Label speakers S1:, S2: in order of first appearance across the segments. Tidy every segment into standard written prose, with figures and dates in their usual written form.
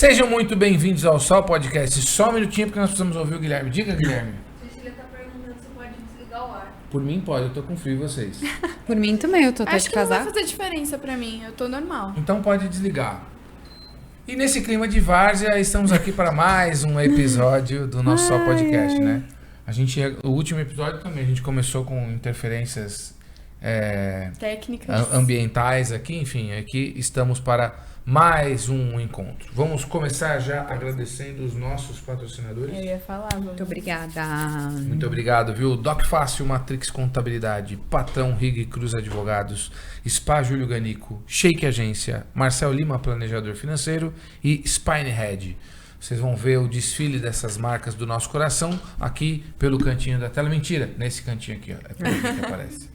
S1: Sejam muito bem-vindos ao Sol Podcast. Só um minutinho porque nós precisamos ouvir o Guilherme. Diga, Guilherme.
S2: Cecília tá perguntando se pode desligar o ar.
S1: Por mim pode, eu tô com frio e vocês.
S3: Por mim também, eu tô até
S2: Acho
S3: de
S2: que não vai
S3: casaco.
S2: fazer diferença pra mim, eu tô normal.
S1: Então pode desligar. E nesse clima de várzea, estamos aqui para mais um episódio do nosso Sol Podcast, né? O último episódio também, a gente começou com interferências
S2: Técnicas.
S1: ambientais aqui, enfim, aqui estamos para mais um encontro. Vamos começar já agradecendo os nossos patrocinadores.
S2: Eu ia falar, vamos.
S3: Muito obrigada.
S1: Muito obrigado, viu? Doc Fácil, Matrix Contabilidade, Patrão Rig Cruz Advogados, Spa Júlio Ganico, Shake Agência, Marcel Lima Planejador Financeiro e Spinehead. Vocês vão ver o desfile dessas marcas do nosso coração aqui pelo cantinho da tela. Mentira, nesse cantinho aqui, ó. É por aqui que aparece.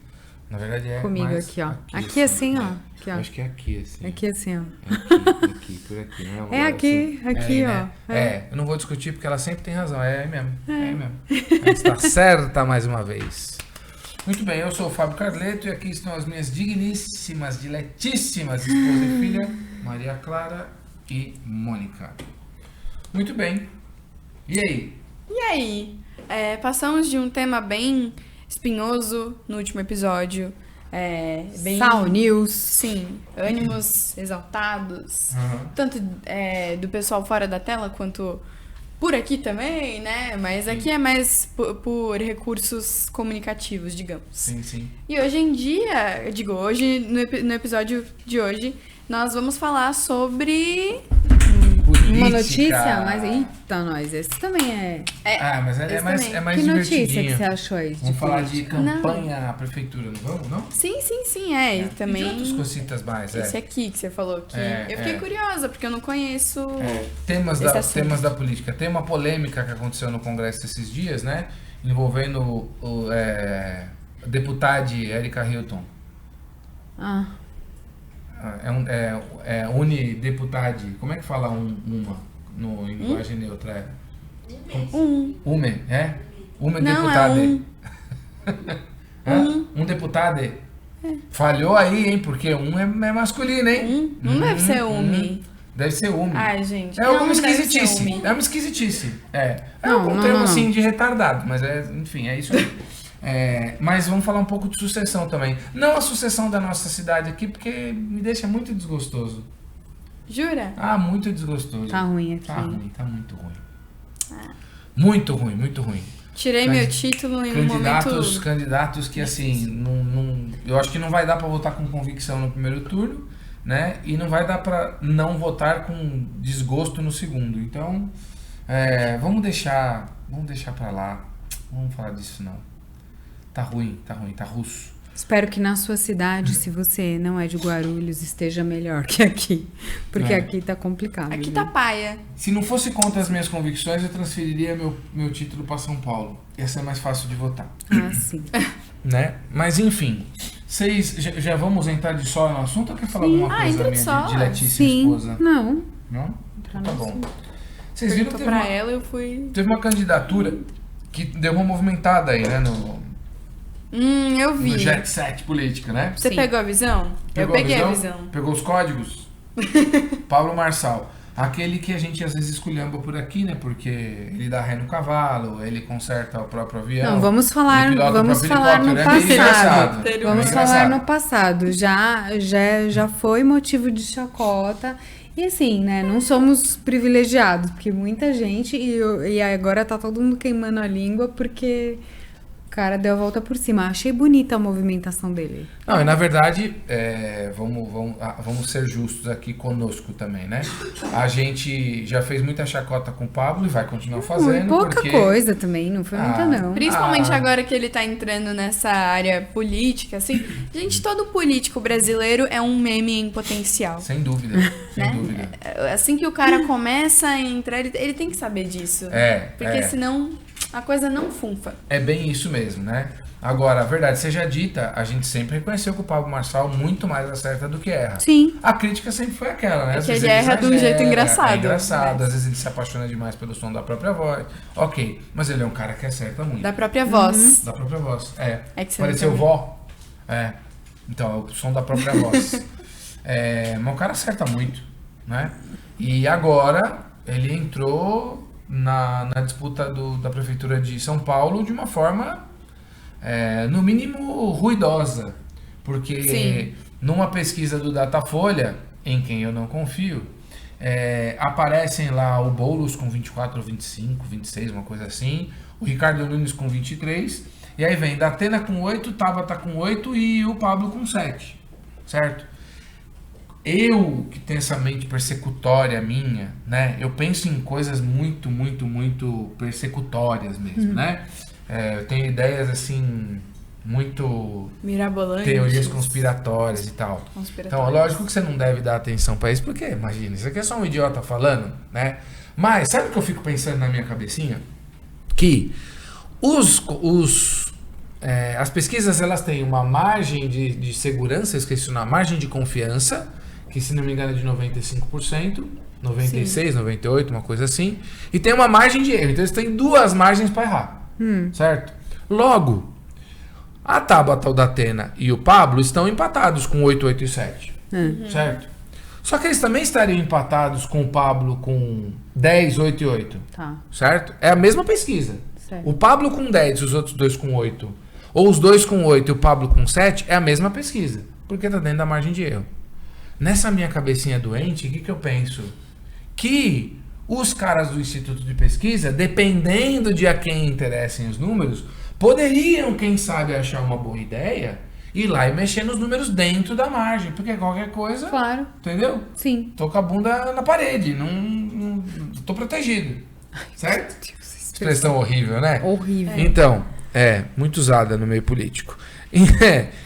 S1: Na verdade é
S3: Comigo
S1: mais
S3: aqui, ó. Aqui assim, ó. Aqui, ó.
S1: Acho que é aqui, assim.
S3: Aqui assim, ó.
S1: Aqui, por aqui. Né?
S3: É aqui, aqui, ó.
S1: Né? Eu não vou discutir porque ela sempre tem razão. É aí mesmo. É aí mesmo. Ela está certa mais uma vez. Muito bem, eu sou o Fábio Carleto e aqui estão as minhas digníssimas, diletíssimas esposa e filha, Maria Clara e Mônica. Muito bem. E aí?
S2: E aí? Passamos de um tema bem espinhoso no último episódio. Bem...
S3: Sal News.
S2: Sim, ânimos exaltados.
S1: Uhum.
S2: Tanto do pessoal fora da tela quanto por aqui também, né? Mas aqui é mais por recursos comunicativos, digamos.
S1: Sim, sim.
S2: E hoje em dia, eu digo, hoje, no episódio de hoje, nós vamos falar sobre...
S1: Política.
S3: Uma notícia, mas eita, nós, esse também é...
S1: Mas
S2: esse
S1: mais
S2: também.
S1: mais
S3: Que notícia
S1: divertidinho.
S3: que você achou aí?
S1: Vamos falar de
S3: política?
S1: campanha à prefeitura, não vamos, não?
S2: Sim, e
S1: E
S2: também...
S1: de outras cositas mais,
S2: Esse aqui que você falou que eu fiquei
S1: é.
S2: curiosa, porque eu não conheço...
S1: Temas
S2: esse assunto.
S1: da política. Tem uma polêmica que aconteceu no Congresso esses dias, né? Envolvendo a deputada Erika Hilton.
S3: Ah,
S1: Unideputade. Como é que fala uma no em linguagem neutra? Uma, Uma
S2: Não,
S1: deputada.
S2: um.
S1: Um deputado. Falhou aí, hein? Porque um é masculino, hein?
S2: Não deve ser UMI.
S1: Deve ser UMI.
S2: Ai, gente.
S1: É uma
S2: não deve ser
S1: esquisitice.
S2: UMI.
S1: É uma esquisitice. É
S3: Não,
S1: um
S3: não,
S1: termo
S3: não.
S1: assim de retardado, mas enfim, é isso aí. Mas vamos falar um pouco de sucessão também. Não a sucessão da nossa cidade aqui, porque me deixa muito desgostoso.
S2: Jura?
S1: Ah, muito desgostoso.
S3: tá ruim aqui.
S1: Tá ruim, tá muito ruim. Muito ruim, muito ruim.
S2: Tirei meu título em um momento...
S1: Candidatos que assim, eu acho que não vai dar pra votar com convicção no primeiro turno, né? E não vai dar pra não votar com desgosto no segundo. Então, vamos deixar pra lá. Não vamos falar disso não. Tá ruim, tá russo.
S3: Espero que na sua cidade, se você não é de Guarulhos, esteja melhor que aqui. Porque aqui tá complicado.
S2: Aqui
S3: viu?
S2: tá paia.
S1: Se não fosse contra as minhas convicções, eu transferiria meu título pra São Paulo. Ia ser mais fácil de votar.
S3: Ah, sim.
S1: Né? Mas enfim, vocês já vamos entrar de sola no assunto ou quer falar alguma coisa
S2: entra de
S1: minha
S2: sola.
S1: de Letícia,
S3: Sim.
S1: esposa?
S3: Não.
S1: Não? Então tá
S3: no
S1: bom. Vocês viram que
S2: Perguntou pra ela, eu fui...
S1: teve uma candidatura que deu uma movimentada aí, né? No
S2: Eu vi.
S1: jet set política, né?
S2: Você
S3: Sim.
S2: pegou a visão? Eu peguei a visão.
S1: Pegou os códigos? Paulo Marçal. Aquele que a gente às vezes esculhamba por aqui, né? Porque ele dá ré no cavalo, ele conserta o próprio avião.
S3: Não, vamos falar,
S1: ele pilota o
S3: vamos
S1: próprio
S3: falar no
S1: helicóptero. É meio
S3: passado.
S1: engraçado.
S3: Vamos
S1: É
S3: falar
S1: engraçado.
S3: no passado. Já foi motivo de chacota. E assim, né? Não somos privilegiados, porque muita gente. E agora tá todo mundo queimando a língua porque o cara deu a volta por cima. Achei bonita a movimentação dele.
S1: Não, e na verdade, vamos ser justos aqui conosco também, né? A gente já fez muita chacota com o Pablo e vai continuar fazendo.
S3: Pouca
S1: porque...
S3: coisa também, não foi muita não.
S2: Principalmente agora que ele tá entrando nessa área política, assim. Gente, todo político brasileiro é um meme em potencial.
S1: Sem dúvida, sem
S2: Né?
S1: dúvida.
S2: Assim que o cara começa a entrar, ele tem que saber disso. Porque senão a coisa não funfa.
S1: É bem isso mesmo, né? Agora, a verdade seja dita, a gente sempre reconheceu que o Pablo Marçal muito mais acerta do que erra.
S3: Sim.
S1: A crítica sempre foi aquela, né? Às
S2: que
S1: vezes
S2: ele erra de um jeito engraçado.
S1: É engraçado, às vezes ele se apaixona demais pelo som da própria voz. Ok, mas ele é um cara que acerta muito.
S2: Da própria voz.
S1: Da própria voz,
S2: É que você
S1: Pareceu
S2: não
S1: vó. Então, é o som da própria voz. Mas o cara acerta muito. né? E agora ele entrou na disputa da Prefeitura de São Paulo de uma forma, no mínimo, ruidosa. Porque
S2: Sim.
S1: numa pesquisa do Datafolha, em quem eu não confio, aparecem lá o Boulos com 24, 25, 26, uma coisa assim, o Ricardo Nunes com 23, e aí vem Datena com 8, Tabata com 8 e o Pablo com 7, certo? Eu, que tenho essa mente persecutória minha, né? Eu penso em coisas muito, muito, muito persecutórias mesmo, né? Eu tenho ideias, assim, muito
S2: Mirabolante.
S1: teorias conspiratórias e tal. Então, lógico que você não deve dar atenção pra isso, porque, imagina, isso aqui é só um idiota falando, né? Mas, sabe o que eu fico pensando na minha cabecinha? Que as pesquisas, elas têm uma margem de segurança, esqueci, uma margem de confiança, que se não me engano é de 95%, 96%, sim, 98%, uma coisa assim, e tem uma margem de erro. Então eles têm duas margens para errar, certo? Logo, a Tabata, o Datena e o Pablo estão empatados com 8, 8 e 7, certo? Só que eles também estariam empatados com o Pablo com 10, 8 e 8, certo? É a mesma pesquisa. Certo. O Pablo com 10 e os outros dois com 8, ou os dois com 8 e o Pablo com 7, é a mesma pesquisa, porque tá dentro da margem de erro. Nessa minha cabecinha doente, o que eu penso? Que os caras do Instituto de Pesquisa, dependendo de a quem interessem os números, poderiam, quem sabe, achar uma boa ideia, ir lá e mexer nos números dentro da margem, porque qualquer coisa,
S3: claro,
S1: entendeu?
S3: Sim.
S1: Tô com a bunda na parede, não tô protegido, certo? Expressão horrível, né?
S3: Horrível.
S1: Então, muito usada no meio político.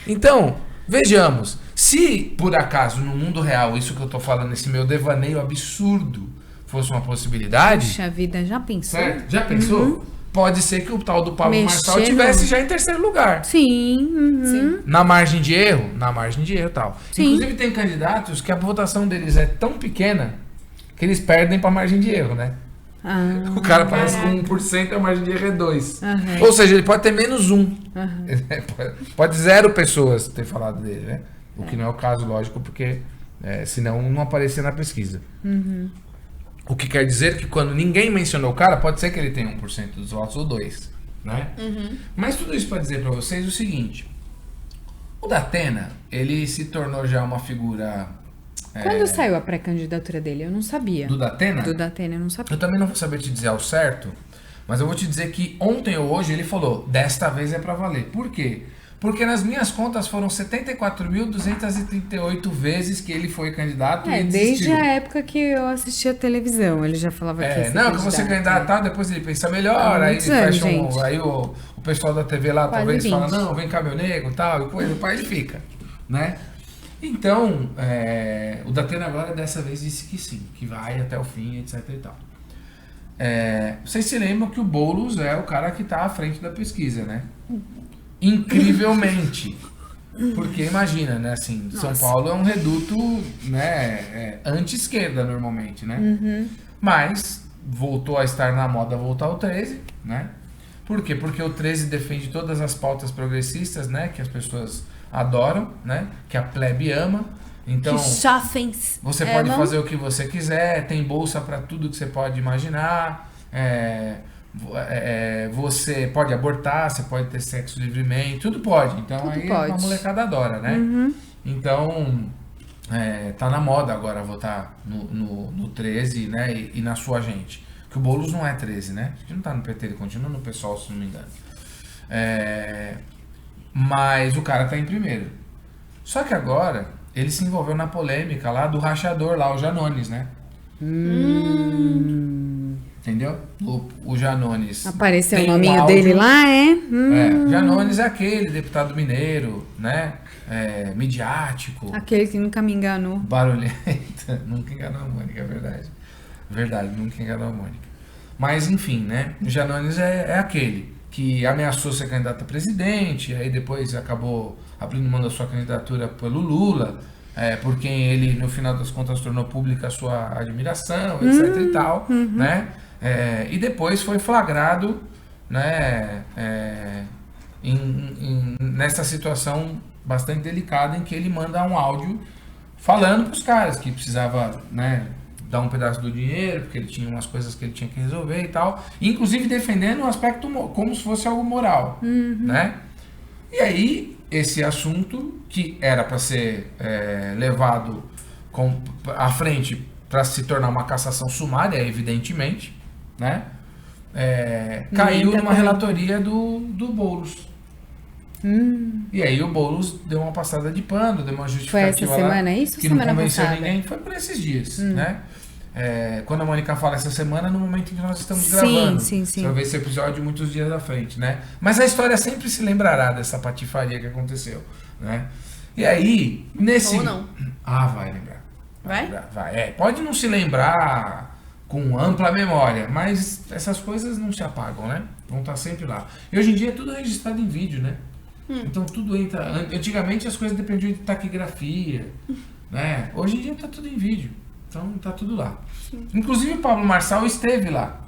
S1: Então, vejamos, se por acaso no mundo real, isso que eu tô falando, esse meu devaneio absurdo, fosse uma possibilidade...
S3: Puxa vida, já pensou?
S1: Certo? Já pensou? Pode ser que o tal do Pablo Marçal tivesse já em terceiro lugar.
S3: Sim.
S1: Sim. Na margem de erro? Na margem de erro e tal. Sim. Inclusive tem candidatos que a votação deles é tão pequena que eles perdem pra margem de erro, né? O cara parece com 1% e a margem de erro é 2. Ou seja, ele pode ter menos 1. Pode 0 pessoas ter falado dele, né? O que não é o caso, lógico, porque senão não aparecia na pesquisa. O que quer dizer que quando ninguém mencionou o cara, pode ser que ele tenha 1% dos votos ou 2%, né? Mas tudo isso para dizer para vocês o seguinte: o Datena, ele se tornou já uma figura...
S3: Quando saiu a pré-candidatura dele? Eu não sabia.
S1: Do Datena?
S3: Do Datena, eu não sabia.
S1: Eu também não vou saber te dizer ao certo, mas eu vou te dizer que ontem ou hoje ele falou, desta vez é para valer. Por quê? Porque nas minhas contas foram 74.238 vezes que ele foi candidato e
S3: desde a época que eu assistia a televisão, ele já falava que ia ser
S1: não, que você candidatar, depois ele pensa melhor, aí ele fecha aí o pessoal da TV lá talvez fala, não, vem cá meu nego, tal, e depois ele fica, né? Então, o Datena agora dessa vez disse que sim, que vai até o fim, etc e tal. Vocês se lembram que o Boulos é o cara que está à frente da pesquisa, né? Incrivelmente. Porque imagina, né, assim, São Paulo é um reduto, né, anti-esquerda normalmente, né? Mas voltou a estar na moda voltar ao 13, né? Por quê? Porque o 13 defende todas as pautas progressistas, né, que as pessoas adoram, né, que a plebe ama. Então, você pode fazer o que você quiser, tem bolsa para tudo que você pode imaginar, você pode abortar, você pode ter sexo livremente, tudo pode. Então tudo aí pode. A molecada adora, né? Então tá na moda agora votar no 13, né? E na sua gente. Que o Boulos não é 13, né? Ele não tá no PT, ele continua no PSOL, se não me engano. Mas o cara tá em primeiro. Só que agora ele se envolveu na polêmica lá do rachador lá, o Janones, né? Entendeu? O Janones.
S3: Apareceu o nominho dele lá,
S1: Janones é aquele deputado mineiro, né? Midiático.
S3: Aquele que nunca me enganou.
S1: Barulhento. Nunca enganou a Mônica, é verdade. Verdade, nunca enganou a Mônica. Mas, enfim, né? O Janones é aquele que ameaçou ser candidato a presidente, aí depois acabou abrindo mão da sua candidatura pelo Lula, por quem ele, no final das contas, tornou pública a sua admiração, etc e tal, né? E depois foi flagrado, né, nessa situação bastante delicada em que ele manda um áudio falando pros caras que precisava, né, dar um pedaço do dinheiro, porque ele tinha umas coisas que ele tinha que resolver e tal. Inclusive defendendo um aspecto como se fosse algo moral, né? E aí, esse assunto que era para ser levado à frente para se tornar uma cassação sumária, evidentemente, né? Caiu numa relatoria do Boulos. E aí o Boulos deu uma passada de pano, deu uma justificativa.
S3: Foi essa semana, isso?
S1: Que
S3: Semana
S1: não convenceu
S3: passada?
S1: ninguém. Foi por esses dias, né? Quando a Mônica fala essa semana, no momento em que nós estamos
S3: Sim,
S1: gravando.
S3: sim.
S1: Você vai ver esse episódio muitos dias à frente, né? Mas a história sempre se lembrará dessa patifaria que aconteceu, né? E aí, nesse...
S2: Ou não.
S1: Vai lembrar.
S2: Vai?
S1: Lembrar, vai. Pode não se lembrar com ampla memória, mas essas coisas não se apagam, né? Vão estar sempre lá. E hoje em dia é tudo registrado em vídeo, né? Então tudo entra... Antigamente as coisas dependiam de taquigrafia, né? Hoje em dia tá tudo em vídeo. Então tá tudo lá.
S2: Sim.
S1: Inclusive o Pablo Marçal esteve lá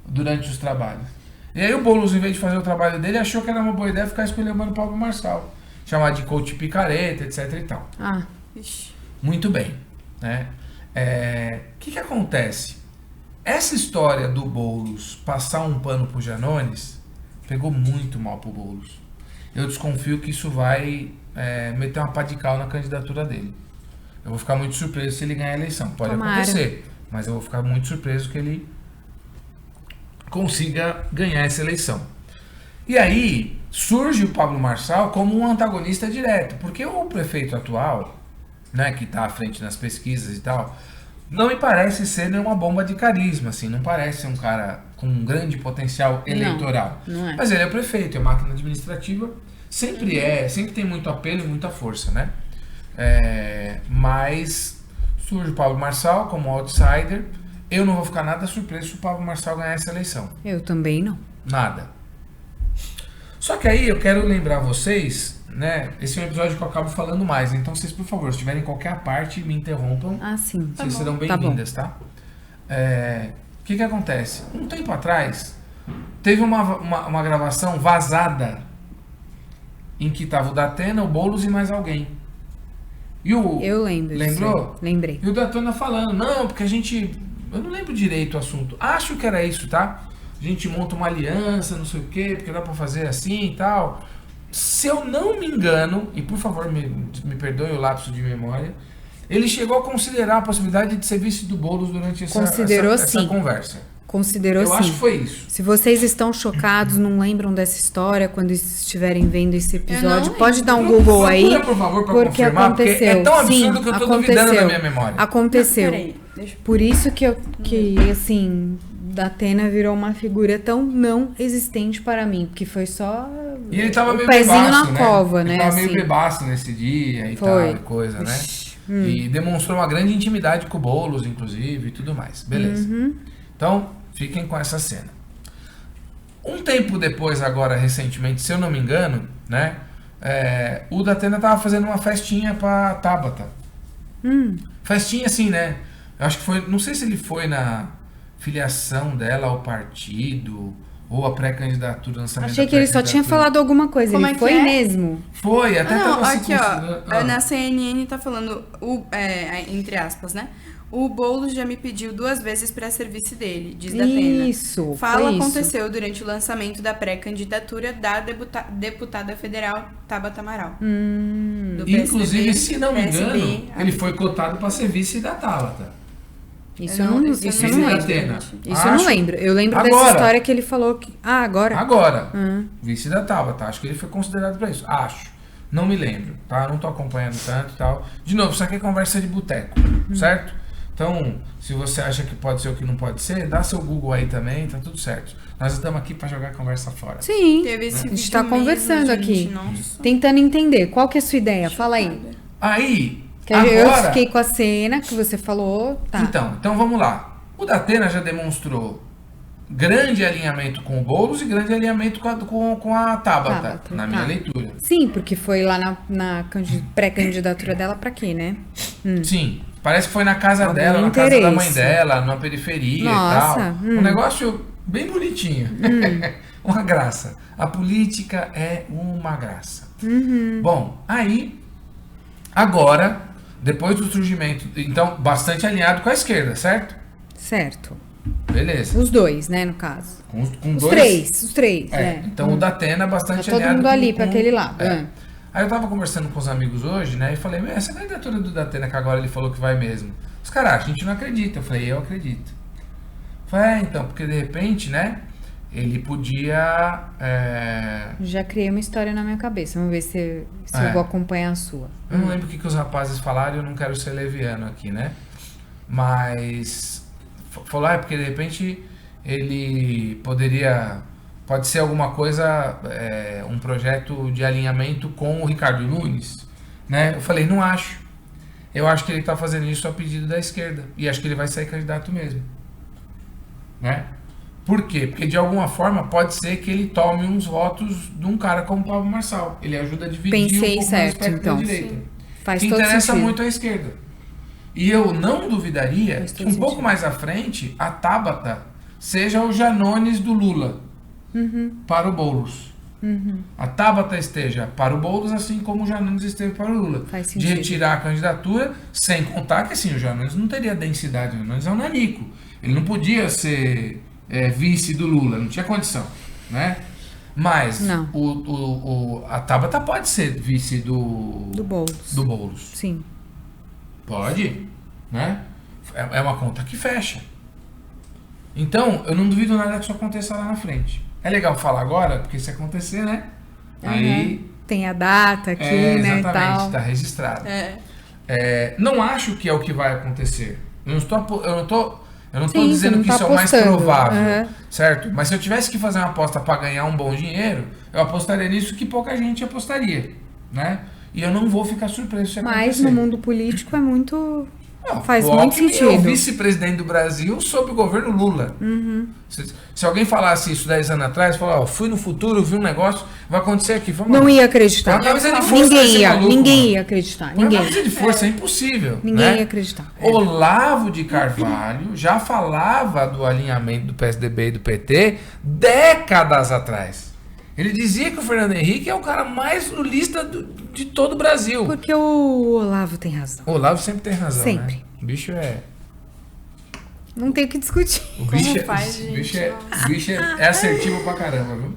S1: durante os trabalhos. E aí o Boulos, em vez de fazer o trabalho dele, achou que era uma boa ideia ficar escolhendo o Pablo Marçal. Chamar de coach picareta, etc e tal.
S2: Ixi.
S1: Muito bem, né? Que acontece? Essa história do Boulos passar um pano pro Janones pegou muito mal pro Boulos. Eu desconfio que isso vai meter uma pá de cal na candidatura dele. Eu vou ficar muito surpreso se ele ganhar a eleição. Pode acontecer, mas eu vou ficar muito surpreso que ele consiga ganhar essa eleição. E aí surge o Pablo Marçal como um antagonista direto, porque o prefeito atual, né, que está à frente nas pesquisas e tal, não me parece ser nenhuma bomba de carisma, assim, não parece ser um cara com um grande potencial eleitoral.
S3: Não é.
S1: Mas ele é prefeito, é máquina administrativa, sempre tem muito apelo e muita força, né? Mas surge o Pablo Marçal como outsider. Eu não vou ficar nada surpreso se o Pablo Marçal ganhar essa eleição.
S3: Eu também não.
S1: Nada. Só que aí eu quero lembrar vocês, né? Esse é um episódio que eu acabo falando mais. Então vocês, por favor, se tiverem qualquer parte, me interrompam.
S3: Sim.
S1: Vocês serão bem-vindas, tá? O que acontece? Um tempo atrás, teve uma gravação vazada em que tava o Datena, o Boulos e mais alguém.
S3: Eu lembro.
S1: Lembrou?
S3: Lembrei.
S1: E o Datena falando, não, porque a gente... Eu não lembro direito o assunto. Acho que era isso, tá? A gente monta uma aliança, não sei o quê, porque dá pra fazer assim e tal. Se eu não me engano, e por favor me perdoe o lapso de memória, ele chegou a considerar a possibilidade de ser vice do Boulos durante essa conversa.
S3: Considerou sim.
S1: Eu acho que foi isso.
S3: Se vocês estão chocados, não lembram dessa história, quando estiverem vendo esse episódio, pode dar um Google aí.
S1: Por favor, pra
S3: porque
S1: confirmar,
S3: aconteceu.
S1: porque é tão absurdo que eu tô duvidando da minha memória.
S3: Aconteceu.
S2: Peraí, deixa eu...
S3: Por isso que assim, Datena virou uma figura tão não existente para mim, porque foi só
S1: e ele tava
S3: o
S1: meio
S3: pezinho
S1: bebaço,
S3: na cova, né?
S1: Ele tava meio
S3: assim.
S1: bebaço nesse dia e
S3: Foi.
S1: tal, e coisa, né? E demonstrou uma grande intimidade com o Boulos, inclusive, e tudo mais. Beleza. Então, fiquem com essa cena. Um tempo depois, agora, recentemente, se eu não me engano, né? O Datena tava fazendo uma festinha pra Tabata. Festinha assim, né? Eu acho que foi... Não sei se ele foi na filiação dela ao partido ou a pré-candidatura, lançamento.
S3: Achei que ele só tinha falado alguma coisa.
S2: Como
S3: ele
S2: é que
S3: foi
S2: é?
S3: mesmo.
S1: Foi, até
S2: Não,
S1: tava
S2: aqui ó, na CNN tá falando, entre aspas, né? O Boulos já me pediu 2 vezes para ser vice dele, diz Datena.
S3: Isso,
S2: Fala
S3: foi isso.
S2: aconteceu durante o lançamento da pré-candidatura da deputada federal Tabata Amaral. Do PSDB,
S1: Inclusive, se não me engano,
S2: PSB,
S1: ele foi cotado para ser vice da Tabata.
S3: Isso eu não lembro.
S1: Isso eu não
S3: lembro. Eu lembro
S1: Agora.
S3: dessa história que ele falou que... agora.
S1: Agora, vice da Tabata. Acho que ele foi considerado para isso. Acho. Não me lembro, tá? Não tô acompanhando tanto e tal. De novo, isso aqui é conversa de boteco, certo? Então, se você acha que pode ser ou que não pode ser, dá seu Google aí também, tá tudo certo. Nós estamos aqui para jogar a conversa fora.
S3: Sim,
S2: Teve esse
S3: a gente
S2: vídeo
S3: tá
S2: mesmo,
S3: conversando
S2: gente,
S3: aqui.
S2: nossa.
S3: Tentando entender. Qual que é a sua ideia? Fala aí.
S1: Aí,
S3: Que eu
S1: agora...
S3: fiquei com a cena que você falou. Tá.
S1: Então vamos lá. O Datena já demonstrou grande alinhamento com o Boulos e grande alinhamento com a Tabata, na minha leitura.
S3: Sim, porque foi lá na pré-candidatura dela pra quê, né?
S1: Sim, parece que foi na casa
S3: Algum
S1: dela, na
S3: interesse.
S1: casa da mãe dela, numa periferia
S3: Nossa,
S1: e tal. Um negócio bem bonitinho. Uma graça. A política é uma graça. Bom, aí, agora, depois do surgimento, então, bastante alinhado com a esquerda, certo?
S3: Certo.
S1: Beleza.
S3: Os dois, né, no caso.
S1: Com
S3: Os
S1: dois.
S3: três,
S1: É,
S3: né?
S1: então o Datena é bastante
S3: Tá todo
S1: alinhado
S3: mundo ali pra aquele lado.
S1: É. Aí eu tava conversando com os amigos hoje, né? E falei, essa candidatura do Datena que agora ele falou que vai mesmo. Os caras, a gente não acredita. Eu falei, eu acredito. Eu falei, então, porque de repente, né? Ele podia...
S3: Já criei uma história na minha cabeça. Vamos ver se eu vou acompanhar a sua.
S1: Eu não lembro o que os rapazes falaram, eu não quero ser leviano aqui, né? Mas... Falou, porque de repente ele poderia... Pode ser alguma coisa, um projeto de alinhamento com o Ricardo Nunes, né? Eu falei, não acho. Eu acho que ele está fazendo isso a pedido da esquerda. E acho que ele vai sair candidato mesmo. Né? Por quê? Porque de alguma forma pode ser que ele tome uns votos de um cara como o Pablo Marçal. Ele ajuda a dividir
S3: Pensei
S1: um pouco
S3: certo,
S1: mais o espectro
S3: então.
S1: da direita.
S3: Faz
S1: Que
S3: todo
S1: interessa
S3: sentido.
S1: muito à esquerda. E eu não duvidaria
S3: Faz
S1: que
S3: todo
S1: um pouco
S3: sentido.
S1: mais à frente a Tabata seja o Janones do Lula para o Boulos. A Tabata esteja para o Boulos, assim como o Janones esteve para o Lula.
S3: Faz
S1: De
S3: sentido.
S1: retirar a candidatura, sem contar que assim, o Janones não teria densidade, o Janones é um nanico. Ele não podia ser vice do Lula, não tinha condição, né? Mas
S3: Não.
S1: a Tabata pode ser vice
S3: Do Boulos.
S1: do Boulos.
S3: Sim.
S1: Pode, né? É uma conta que fecha. Então, eu não duvido nada que isso aconteça lá na frente. É legal falar agora, porque se acontecer, né? Aí...
S3: Tem a data aqui, né, e
S1: exatamente,
S3: tal.
S1: tá registrado. Não acho que é o que vai acontecer. Eu não tô
S3: Sim,
S1: dizendo
S3: você não
S1: que
S3: tá
S1: isso é o mais
S3: apostando.
S1: provável,
S3: Uhum.
S1: certo? Mas se eu tivesse que fazer uma aposta para ganhar um bom dinheiro, eu apostaria nisso que pouca gente apostaria, né? E eu não vou ficar surpreso se acontecer.
S3: Mas no mundo político é muito...
S1: Não,
S3: faz
S1: o
S3: muito
S1: Alckmin
S3: sentido.
S1: é o vice-presidente do Brasil sob o governo Lula. Se alguém falasse isso 10 anos atrás, falar, fui no futuro, vi um negócio, vai acontecer aqui. Vamos
S3: Não
S1: lá.
S3: ia acreditar.
S1: Põe uma camisa de força nesse maluco,
S3: Ninguém
S1: mano.
S3: ia acreditar.
S1: Põe uma
S3: Ninguém.
S1: camisa de força, é impossível.
S3: Ninguém
S1: né?
S3: ia acreditar.
S1: Olavo de Carvalho já falava do alinhamento do PSDB e do PT décadas atrás. Ele dizia que o Fernando Henrique é o cara mais lulista de todo o Brasil.
S3: Porque o Olavo tem razão.
S1: O Olavo sempre tem razão,
S3: Sempre.
S1: né? O bicho é...
S3: Não tem o que discutir.
S1: O bicho,
S2: faz,
S1: o
S2: gente?
S1: bicho é assertivo pra caramba, viu?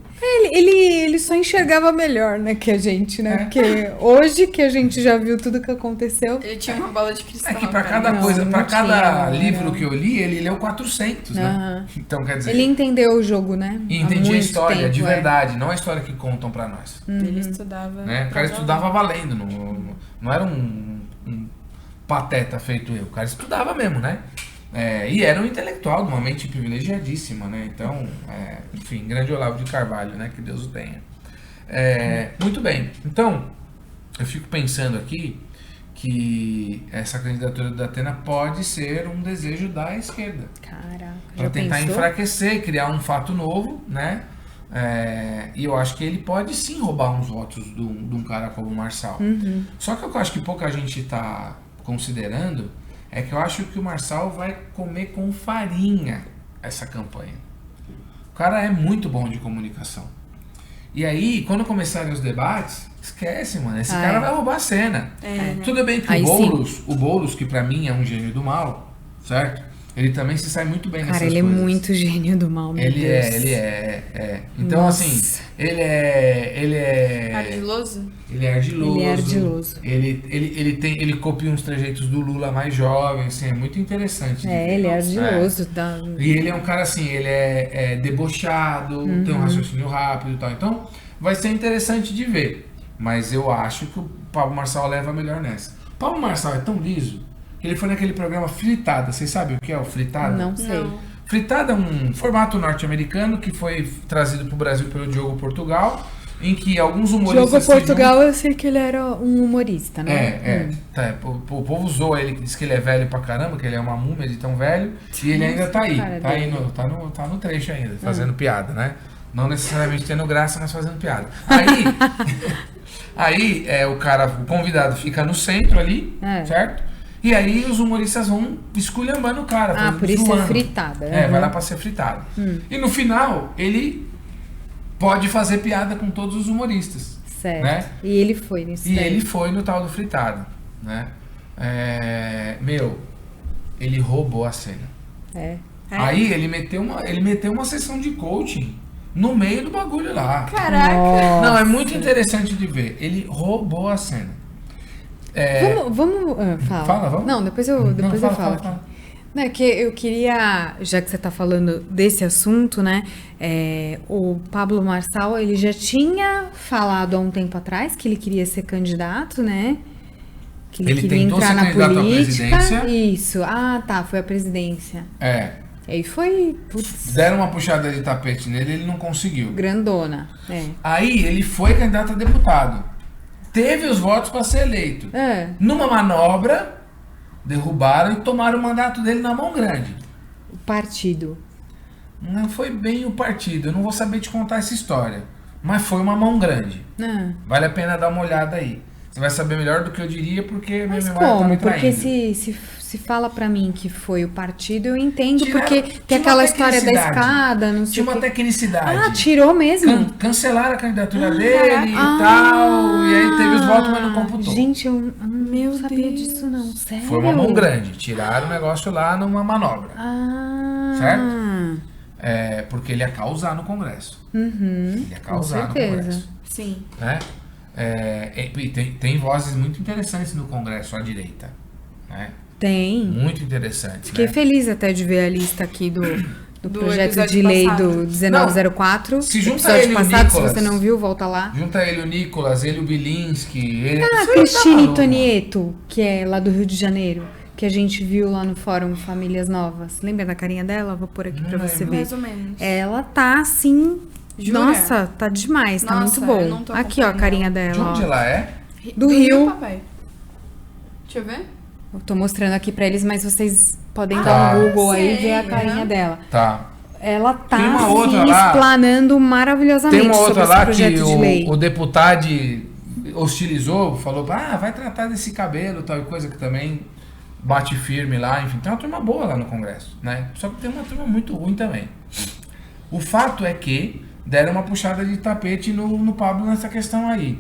S3: Ele só enxergava melhor, né, que a gente, né?
S1: É.
S3: Porque hoje que a gente já viu tudo que aconteceu...
S2: Ele tinha uma bola de cristal.
S1: É que pra
S2: cara.
S1: cada
S3: Não,
S1: coisa,
S3: não
S1: pra cada
S3: tinha,
S1: livro
S3: não.
S1: que eu li, ele leu 400, né?
S3: Aham.
S1: Então, quer dizer,
S3: Ele entendeu o jogo, né?
S1: e
S3: Há
S1: entendia a
S3: muito
S1: história
S3: tempo,
S1: de
S3: é.
S1: verdade, não a história que contam pra nós.
S2: Ele estudava.
S1: Né? O cara estudava valendo, não era um pateta feito eu. O cara estudava mesmo, né? E era um intelectual, de uma mente privilegiadíssima, né? Então, enfim, grande Olavo de Carvalho, né? Que Deus o tenha. Muito bem. Então, eu fico pensando aqui que essa candidatura do Datena pode ser um desejo da esquerda.
S3: Caraca,
S1: Para
S3: já
S1: tentar
S3: pensou?
S1: enfraquecer, criar um fato novo, né? E eu acho que ele pode sim roubar uns votos de um cara como o Marçal. Só que o que eu acho que pouca gente está considerando é que eu acho que o Marçal vai comer com farinha essa campanha. O cara é muito bom de comunicação. E aí, quando começarem os debates, esquece, mano. Esse cara vai roubar a cena. Tudo bem que
S3: Aí
S1: o Boulos, que pra mim é um gênio do mal, certo? Ele também se sai muito bem nessas
S3: Cara, ele
S1: coisas.
S3: é muito gênio do mal, meu
S1: Ele
S3: Deus.
S1: é. Então,
S3: Nossa.
S1: assim, ele é
S2: Ardiloso?
S1: Ele é ardiloso.
S3: Ele é ardiloso.
S1: Ele copia uns trejeitos do Lula mais jovem, assim, é muito interessante. de ver.
S3: Ele é ardiloso. Dá...
S1: E ele é um cara assim, ele é debochado, tem um raciocínio rápido e tal. Então, vai ser interessante de ver. Mas eu acho que o Pablo Marçal leva melhor nessa. O Pablo Marçal é tão liso que ele foi naquele programa Fritada. Vocês sabem o que é o Fritada?
S3: Não sei.
S2: Não.
S1: Fritada é um formato norte-americano que foi trazido para o Brasil pelo Diogo Portugal, em que alguns humoristas...
S3: Diogo
S1: se
S3: Portugal, eu sei que ele era um humorista, né?
S1: O povo zoa ele, que diz que ele é velho pra caramba, que ele é uma múmia de tão velho, e ele ainda tá aí,
S3: cara
S1: tá aí
S3: dele.
S1: tá no trecho ainda, fazendo piada, né? Não necessariamente tendo graça, mas fazendo piada. Aí o convidado fica no centro ali, certo? E aí os humoristas vão esculhambando o cara.
S3: Ah, por isso
S1: zoando.
S3: é fritada.
S1: Vai lá pra ser fritado. E no final, ele pode fazer piada com todos os humoristas.
S3: Certo.
S1: Né?
S3: E ele foi nisso
S1: E
S3: daí.
S1: ele foi no tal do fritado, né? Ele roubou a cena.
S3: É.
S1: Aí ele meteu uma sessão de coaching no meio do bagulho lá.
S2: Caraca!
S1: Não, é muito interessante de ver. Ele roubou a cena.
S3: Fala.
S1: Vamos?
S3: Não, depois eu falo aqui. Não, é que eu queria, já que você tá falando desse assunto, né? O Pablo Marçal, ele já tinha falado há um tempo atrás que ele queria ser candidato, né? Que ele queria
S1: tentou
S3: entrar
S1: ser
S3: na
S1: candidato à
S3: política.
S1: presidência.
S3: Isso. Ah, tá, foi a presidência. E aí foi,
S1: Deram uma puxada de tapete nele, ele não conseguiu.
S3: grandona.
S1: Aí ele foi candidato a deputado. Teve os votos para ser eleito. Numa manobra, derrubaram e tomaram o mandato dele na mão grande.
S3: O partido.
S1: Não foi bem o partido, eu não vou saber te contar essa história. Mas foi uma mão grande. Vale a pena dar uma olhada aí. Você vai saber melhor do que eu diria, porque minha memória tá me traindo.
S3: Porque se fala pra mim que foi o partido, eu entendo,
S1: Tiraram-
S3: porque
S1: tinha
S3: tem
S1: uma
S3: aquela história da
S1: tecnicidade.
S3: escada, não sei
S1: Tinha
S3: o
S1: uma
S3: quê.
S1: tecnicidade.
S3: Ah, tirou mesmo?
S1: Cancelaram a candidatura dele e tal. E aí teve os votos, mas não computou.
S3: Gente, eu não sabia disso não. Sério?
S1: Foi uma mão grande. Tiraram o negócio lá numa manobra. Certo? Porque ele ia causar no Congresso. Ele ia causar no Congresso.
S2: Sim.
S1: Né? E tem vozes muito interessantes no Congresso à direita. Né?
S3: Tem.
S1: Muito interessantes.
S3: Fiquei
S1: né?
S3: feliz até de ver a lista aqui do projeto
S2: episódio
S3: de lei
S2: passado.
S3: do 1904.
S1: Não, se junta
S3: episódio
S1: ele e o
S3: passado,
S1: Nicolas.
S3: se você não viu, volta lá.
S1: Junta ele o Nicolas, ele o Bilinski. Ele...
S3: Ah,
S1: Você
S3: Cristine
S1: tá maluco.
S3: Tonieto, que é lá do Rio de Janeiro, que a gente viu lá no Fórum Famílias Novas. Lembra da carinha dela? Vou pôr aqui pra
S1: Não
S3: você
S1: lembro.
S3: ver.
S2: Mais ou menos.
S3: Ela tá assim.
S2: Jura?
S3: Nossa, tá demais, tá
S2: Nossa,
S3: muito
S2: eu
S3: bom.
S2: não tô
S3: Aqui, ó, a
S2: acompanhando.
S3: carinha dela.
S1: De onde
S3: ó.
S1: ela é?
S3: Do Rio.
S2: papai. Deixa eu ver.
S3: Eu tô mostrando aqui pra eles, mas vocês podem
S1: Ah,
S3: dar um Google aí e
S2: sei,
S3: ver a carinha
S2: aham.
S3: dela.
S1: Tá.
S3: Ela tá
S1: Tem uma
S3: assim,
S1: outra lá.
S3: explanando maravilhosamente
S1: Tem uma
S3: sobre
S1: outra
S3: esse
S1: lá que
S3: projeto de lei.
S1: o deputado hostilizou, falou, vai tratar desse cabelo, tal e coisa, que também bate firme lá, enfim. Tem uma turma boa lá no Congresso, né? Só que tem uma turma muito ruim também. O fato é que deram uma puxada de tapete no Pablo nessa questão aí,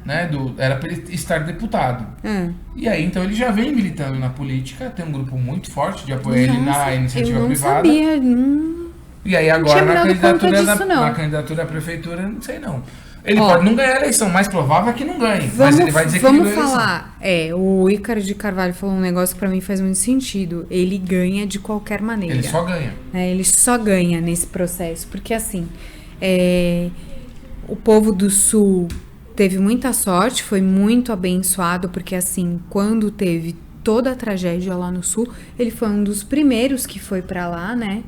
S1: né? Era para ele estar deputado. E aí, então, ele já vem militando na política, tem um grupo muito forte de apoio a ele na iniciativa
S3: eu não
S1: privada.
S3: sabia.
S1: E aí agora
S3: tinha me
S1: na
S3: dado
S1: candidatura,
S3: conta disso, não.
S1: na candidatura à prefeitura, não sei não. Ele pode não ganhar a eleição, mais provável é que não ganhe. Mas ele vai dizer que
S3: vamos
S1: ganhou a eleição.
S3: falar. O Ícaro de Carvalho falou um negócio que pra mim faz muito sentido. Ele ganha de qualquer maneira.
S1: Ele só ganha.
S3: Ele só ganha nesse processo. Porque assim, o povo do Sul teve muita sorte, foi muito abençoado, porque assim, quando teve toda a tragédia lá no Sul, ele foi um dos primeiros que foi pra lá, né?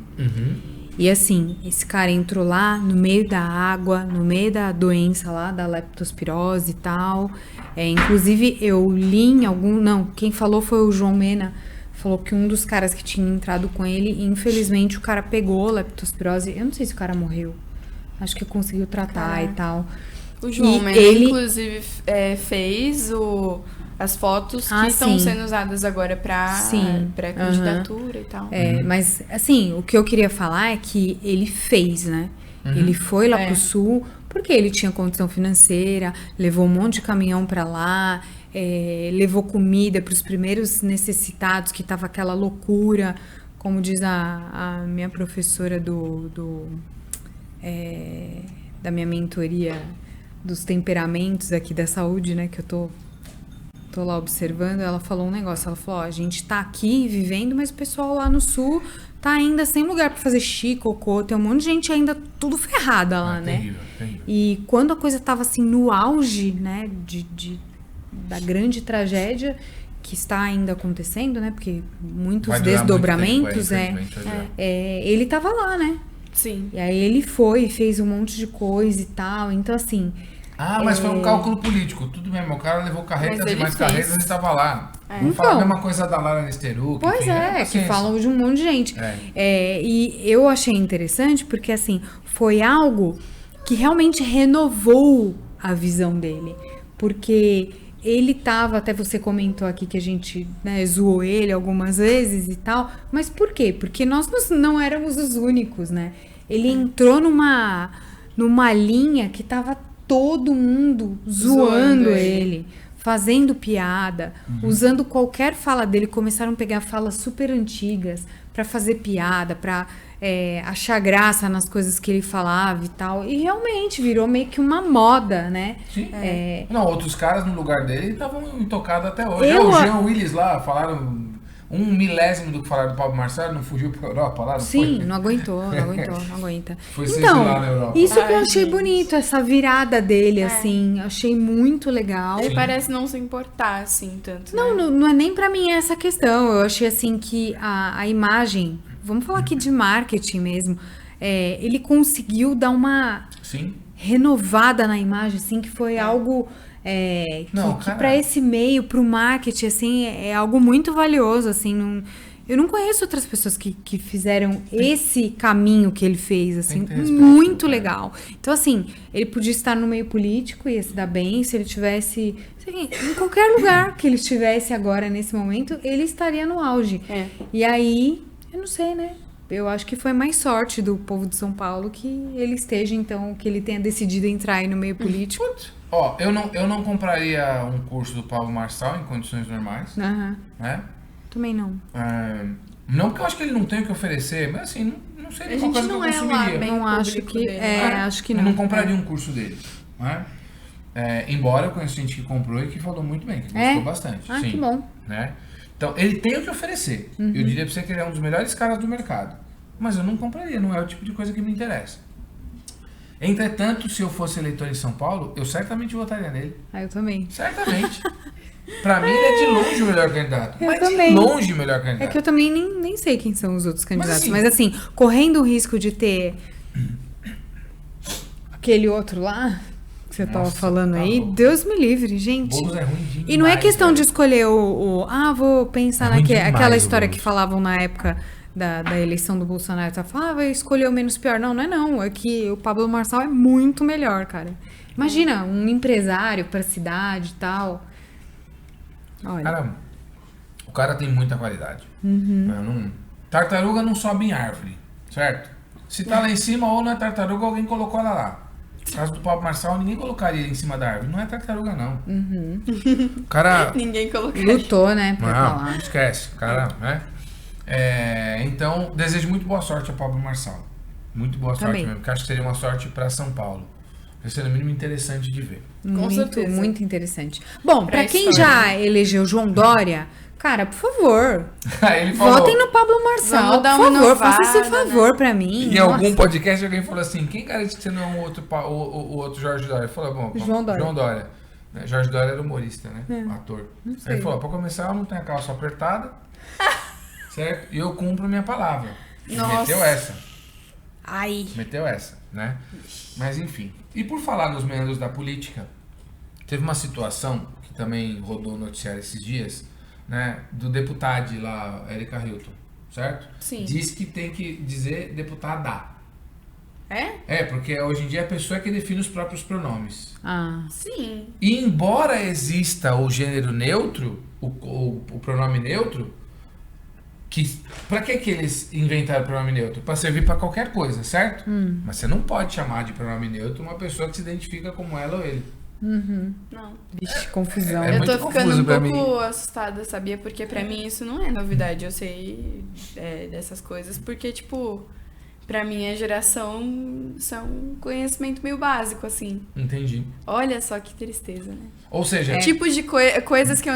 S3: E assim, esse cara entrou lá no meio da água, no meio da doença lá, da leptospirose e tal. Inclusive, eu li em algum... Não, quem falou foi o João Mena. Falou que um dos caras que tinha entrado com ele, infelizmente, o cara pegou leptospirose. Eu não sei se o cara morreu. Acho que conseguiu tratar e tal.
S2: O João
S3: E
S2: Mendes,
S3: ele-
S2: inclusive, fez as fotos que
S3: Ah,
S2: estão
S3: sim.
S2: sendo usadas agora pra
S3: Sim.
S2: candidatura e tal.
S3: Mas, assim, o que eu queria falar é que ele fez, né? Ele foi lá pro Sul porque ele tinha condição financeira, levou um monte de caminhão pra lá, levou comida pros primeiros necessitados, que tava aquela loucura, como diz a minha professora da minha mentoria dos temperamentos aqui da saúde, né? Que eu tô lá observando, ela falou um negócio, ela falou, a gente tá aqui vivendo, mas o pessoal lá no Sul tá ainda sem lugar pra fazer xixi, cocô, tem um monte de gente ainda tudo ferrada lá, né?
S1: Terrível, terrível.
S3: E quando a coisa tava assim no auge, né, da grande tragédia que está ainda acontecendo, né, porque muitos
S1: Vai durar muito
S3: desdobramentos,
S1: tempo, infelizmente, vai durar.
S3: ele tava lá, né?
S2: Sim.
S3: E aí ele foi, fez um monte de coisa e tal, então assim...
S1: Mas foi um cálculo político. Tudo mesmo, o cara levou carretas
S2: Mas
S1: e
S2: ele
S1: mais
S2: fez.
S1: carretas e tava lá. Não
S3: Então.
S1: fala a mesma coisa da Lara Nesteruk.
S3: Pois
S1: enfim,
S3: que
S1: paciência.
S3: falam de um monte de gente. E eu achei interessante porque, assim, foi algo que realmente renovou a visão dele. Porque ele tava, até você comentou aqui que a gente, né, zoou ele algumas vezes e tal. Mas por quê? Porque nós não éramos os únicos, né? Ele entrou numa linha que tava todo mundo zoando ele. fazendo piada, usando qualquer fala dele, começaram a pegar falas super antigas pra fazer piada, pra achar graça nas coisas que ele falava e tal. E realmente virou meio que uma moda, né?
S1: Sim. Não, outros caras no lugar dele estavam intocados até hoje.
S3: Eu-
S1: O Jean Willis lá, falaram 1/1000 do que falaram do Pablo Marçal, não fugiu pra Europa lá, não
S3: Sim,
S1: foi?
S3: não aguentou, não aguenta.
S1: Foi se
S3: Então,
S1: exilar na Europa.
S3: isso que eu
S2: Ai,
S3: achei
S2: gente.
S3: bonito, essa virada dele, assim, achei muito legal.
S2: Ele
S1: Sim.
S2: parece não se importar, assim, tanto.
S3: Não,
S2: né?
S3: não é nem pra mim essa questão. Eu achei assim que a imagem, vamos falar aqui de marketing mesmo, ele conseguiu dar uma
S1: Sim.
S3: renovada na imagem, assim, que foi algo
S1: Não,
S3: que
S1: cara.
S3: para esse meio, pro marketing, assim, é algo muito valioso, assim. Eu não conheço outras pessoas que fizeram esse caminho que ele fez, assim,
S1: Tem que ter respeito,
S3: muito
S1: cara.
S3: legal. Então, assim, ele podia estar no meio político, ia se dar bem, se ele tivesse, assim, em qualquer lugar que ele estivesse agora, nesse momento, ele estaria no auge.
S2: É.
S3: E aí, eu não sei, né? Eu acho que foi mais sorte do povo de São Paulo que ele esteja, então, que ele tenha decidido entrar aí no meio político.
S1: Ó, eu não compraria um curso do Pablo Marçal em condições normais,
S3: Aham.
S1: né?
S3: Também não.
S1: Não porque eu acho que ele não tem o que oferecer, mas assim, não sei
S2: A
S1: qual
S2: gente
S1: coisa que eu
S2: não é lá
S1: consumiria.
S2: bem
S3: Não acho
S2: público
S3: que.
S2: dele,
S3: Acho que não.
S1: Eu não compraria um curso dele, né? Embora eu conheça gente que comprou e que falou muito bem, que gostou bastante.
S3: Ah,
S1: sim,
S3: que bom.
S1: Né? Então, ele tem o que oferecer. Eu diria pra você que ele é um dos melhores caras do mercado. Mas eu não compraria, não é o tipo de coisa que me interessa. Entretanto, se eu fosse eleitor em São Paulo, eu certamente votaria nele.
S3: Ah, eu também.
S1: Certamente. Pra mim, ele é de longe o melhor candidato.
S3: Eu
S1: Mas
S3: também.
S1: de longe o melhor
S3: É
S1: candidato.
S3: que eu também nem sei quem são os outros candidatos.
S1: assim-
S3: Mas assim, correndo o risco de ter aquele outro lá, que você tava
S1: Nossa,
S3: falando
S1: tá
S3: aí,
S1: louco.
S3: Deus me livre, gente.
S1: Boulos é ruim demais,
S3: E não é questão
S1: velho.
S3: de escolher vou pensar
S1: É ruim demais
S3: aquela
S1: o
S3: história
S1: Boulos.
S3: que falavam na época da eleição do Bolsonaro, tá falando, vai escolher o menos pior. Não é não. É que o Pablo Marçal é muito melhor, cara. Imagina, um empresário pra cidade e tal. Olha.
S1: Cara, o cara tem muita qualidade.
S3: Uhum.
S1: Tartaruga não sobe em árvore, certo? Se tá lá em cima ou não é tartaruga, alguém colocou ela lá. No caso do Pablo Marçal, ninguém colocaria ele em cima da árvore. Não é tartaruga, não.
S3: Uhum.
S1: O cara...
S2: Ninguém colocaria.
S3: Lutou, né, pra
S1: Não,
S3: falar.
S1: esquece, cara, né? Então, desejo muito boa sorte ao Pablo Marçal. Muito boa sorte
S3: Também.
S1: mesmo, porque acho que seria uma sorte pra São Paulo. Vai ser no mínimo interessante de ver.
S3: Muito,
S2: certeza.
S3: muito interessante. Bom, pra
S2: Pra
S3: quem
S2: história.
S3: já elegeu João Dória, cara, por favor,
S1: Aí ele falou,
S3: votem no Pablo Marçal.
S2: Vamos dar
S3: Por
S2: uma
S3: favor, faça esse
S2: inovada,
S3: favor pra mim.
S1: em
S3: Nossa.
S1: algum podcast alguém falou assim, quem garante que você não é um o outro Jorge Dória? Ele falou, bom,
S3: João Dória.
S1: Né, Jorge Dória era humorista, né? Ator. Aí
S3: sei.
S1: ele falou, pra começar, eu não tenho a calça apertada, certo? E eu cumpro minha palavra. E
S2: Nossa.
S1: meteu essa.
S3: Ai.
S1: Meteu essa, né? Mas enfim. E por falar nos meandros da política, teve uma situação que também rodou no noticiário esses dias, né? Do deputado lá, Erika Hilton, certo?
S2: Sim.
S1: Diz que tem que dizer deputada.
S2: É?
S1: Porque hoje em dia a pessoa é que define os próprios pronomes.
S3: Ah.
S2: Sim.
S1: E embora exista o gênero neutro, o pronome neutro, pra que eles inventaram o pronome neutro? Pra servir pra qualquer coisa, certo? Mas você não pode chamar de pronome neutro uma pessoa que se identifica como ela ou ele.
S2: Não.
S3: Vixe, confusão.
S1: É
S2: eu
S1: muito
S2: tô ficando
S1: confuso
S2: um
S1: pra
S2: pouco assustada, sabia? Porque pra mim isso não é novidade. Eu sei dessas coisas, porque, tipo, pra minha geração são conhecimento meio básico, assim.
S1: Entendi.
S2: Olha só que tristeza, né?
S1: Ou seja,
S2: Tipos de coisas que eu.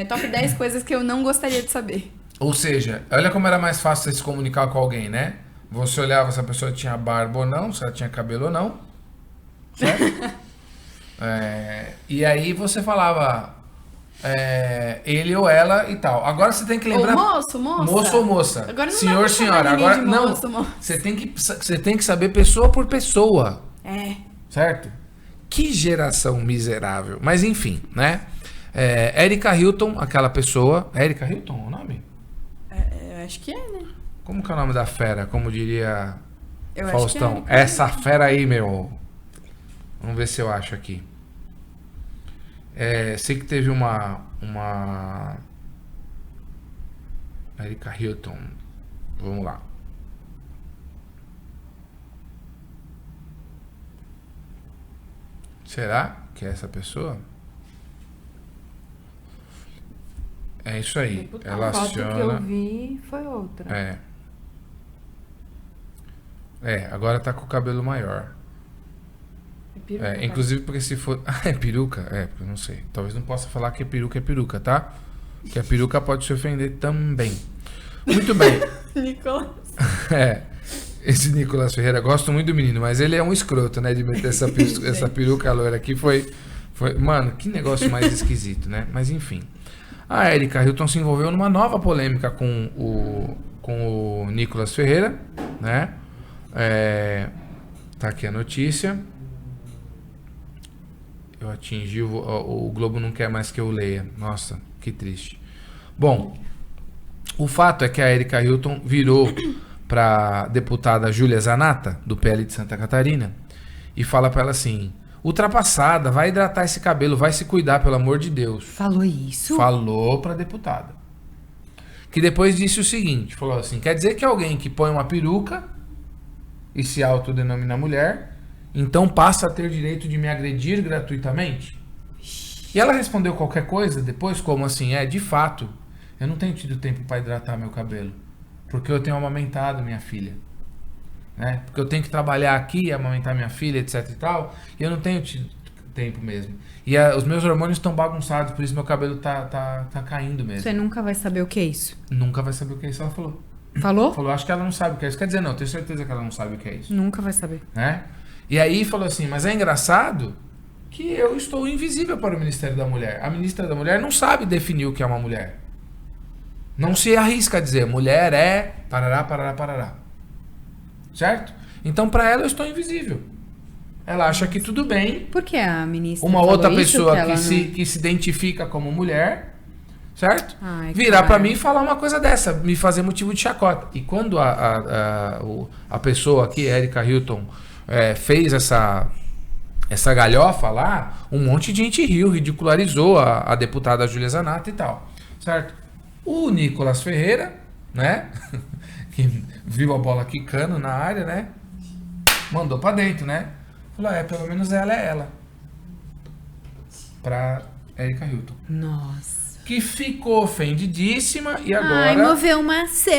S2: Top 10 coisas que eu não gostaria de saber.
S1: olha como era mais fácil você se comunicar com alguém, né? Você olhava se a pessoa tinha barba ou não, se ela tinha cabelo ou não. Certo? E aí você falava ele ou ela e tal. Agora você tem que lembrar.
S2: Ou moço, moça.
S1: Moço ou moça.
S2: Agora não dá
S1: Senhor,
S2: pra chamar
S1: senhora.
S2: ninguém
S1: Agora
S2: de
S1: não.
S2: moço, moça.
S1: Você tem que saber pessoa por pessoa.
S2: É.
S1: Certo? Que geração miserável. Mas enfim, né? Erika Hilton, aquela pessoa. Erika Hilton, o nome?
S2: Eu acho que é, né?
S1: Como que é o nome da fera? Como diria
S2: Eu acho
S1: Faustão.
S2: que é.
S1: Essa fera aí, meu. Vamos ver se eu acho aqui. Sei que teve uma Erika Hilton. Vamos lá. Será que é essa pessoa? É isso aí.
S3: Deputada.
S1: Ela
S3: A foto que eu
S1: aciona.
S3: vi foi outra.
S1: Agora tá com o cabelo maior.
S3: Peruca,
S1: Inclusive porque se for... é peruca? Porque eu não sei. Talvez não possa falar que é peruca, tá? Que a peruca pode se ofender também. Muito bem.
S2: Nicolas.
S1: Esse Nicolas Ferreira, gosto muito do menino, mas ele é um escroto, né? De meter essa peruca loira aqui foi... Mano, que negócio mais esquisito, né? Mas enfim. A Erika Hilton se envolveu numa nova polêmica com o Nicolas Ferreira, né? Tá aqui a notícia. Eu atingi o Globo não quer mais que eu leia. Nossa, que triste. Bom, o fato é que a Erika Hilton virou para deputada Júlia Zanatta, do PL de Santa Catarina, e fala para ela assim: ultrapassada, vai hidratar esse cabelo, vai se cuidar, pelo amor de Deus.
S3: Falou isso?
S1: Falou para deputada. Que depois disse o seguinte, falou assim: quer dizer que alguém que põe uma peruca e se autodenomina mulher, então passa a ter direito de me agredir gratuitamente? E ela respondeu qualquer coisa depois, como assim: de fato, eu não tenho tido tempo para hidratar meu cabelo, porque eu tenho amamentado minha filha, né? Porque eu tenho que trabalhar aqui, amamentar minha filha, etc e tal, e eu não tenho tido tempo mesmo. E os meus hormônios estão bagunçados, por isso meu cabelo tá caindo mesmo.
S3: Você nunca vai saber o que é isso.
S1: Nunca vai saber o que é isso, ela falou.
S3: Falou?
S1: Falou, acho que ela não sabe o que é isso. Quer dizer, não, tenho certeza que ela não sabe o que é isso.
S3: Nunca vai saber.
S1: Né? E aí falou assim, mas é engraçado que eu estou invisível para o Ministério da Mulher. A ministra da Mulher não sabe definir o que é uma mulher. Não se arrisca a dizer, mulher é parará, parará, parará. Certo? Então, para ela, eu estou invisível. Ela acha que tudo bem.
S3: Por que a ministra
S1: Uma
S3: falou
S1: outra
S3: isso,
S1: pessoa
S3: ela
S1: que se identifica como mulher, certo?
S3: Ai,
S1: virar
S3: cara.
S1: pra mim e falar uma coisa dessa, me fazer motivo de chacota. E quando a pessoa aqui, Erika Hilton, fez essa galhofa lá, um monte de gente riu, ridicularizou a deputada Júlia Zanatta e tal, certo? O Nicolas Ferreira, né, que viu a bola quicando na área, né, mandou pra dentro, né, falou, pelo menos ela é ela, pra Erika Hilton.
S3: Nossa.
S1: Que ficou ofendidíssima e agora...
S3: Ai, moveu uma ação.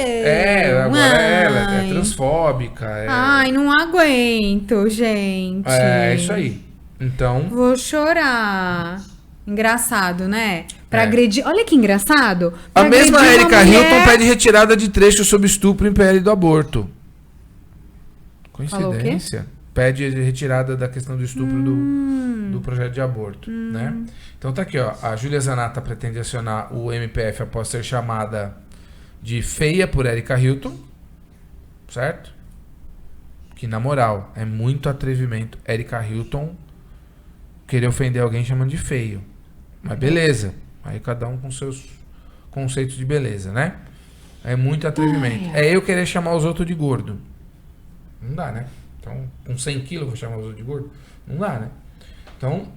S1: Agora ela é transfóbica.
S3: Ai, não aguento, gente.
S1: É isso aí. Então...
S3: Vou chorar. Engraçado, né? Pra agredir... Olha que engraçado.
S1: A mesma Erika Hilton pede retirada de trecho sobre estupro em PL do aborto. Coincidência. Pede retirada da questão do estupro do projeto de aborto, né? Então tá aqui, ó. A Júlia Zanatta pretende acionar o MPF após ser chamada de feia por Erika Hilton, certo? Que, na moral, é muito atrevimento Erika Hilton querer ofender alguém chamando de feio. Mas beleza. Aí cada um com seus conceitos de beleza, né? É muito atrevimento. É eu querer chamar os outros de gordo. Não dá, né? Então, com 100 quilos eu vou chamar os outros de gordo? Não dá, né? Então,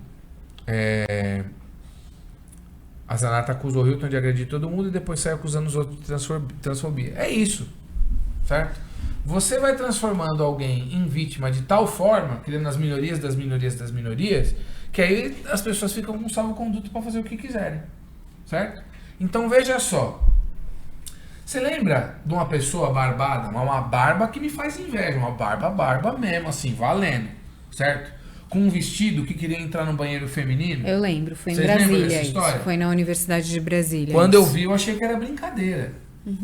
S1: a Zanatta acusou o Hilton de agredir todo mundo e depois sai acusando os outros de transfobia. É isso, certo? Você vai transformando alguém em vítima de tal forma, criando as minorias das minorias das minorias, que aí as pessoas ficam com salvo-conduto para fazer o que quiserem, certo? Então, veja só. Você lembra de uma pessoa barbada, uma barba que me faz inveja, uma barba mesmo, assim, valendo, certo? Com um vestido que queria entrar no banheiro feminino.
S3: Eu lembro, foi em
S1: Vocês lembram
S3: Brasília
S1: dessa
S3: isso.
S1: história?
S3: Foi na Universidade de Brasília.
S1: Quando
S3: isso.
S1: eu vi, eu achei que era brincadeira,